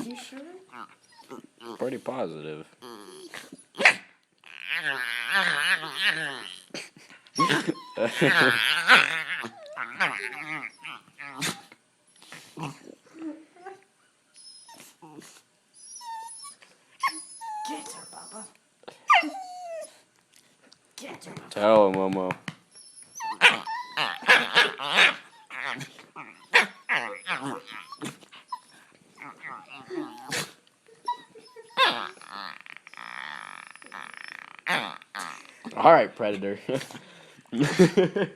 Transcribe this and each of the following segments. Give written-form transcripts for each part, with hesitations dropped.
You sure? Pretty positive. Get her, Bubba. Get her. Tell him, Momo. All right, Predator. Better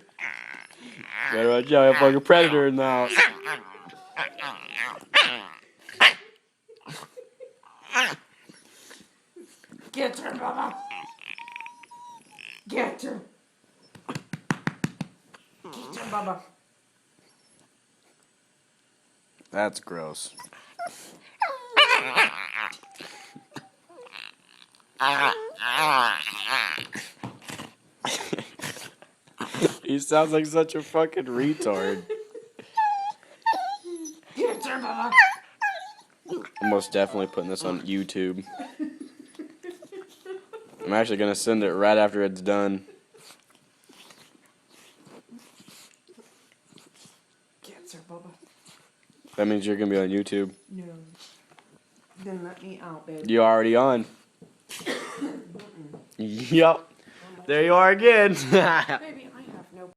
watch out, a fucking Predator in the house. Get her, Bubba. Get her. Get her, Bubba. That's gross. He sounds like such a fucking retard. Get her, Bubba. I'm most definitely putting this on YouTube. I'm actually gonna send it right after it's done. Get her, Bubba. That means you're gonna be on YouTube. No. Then let me out, baby. You already on. Yup. There you are again. Baby,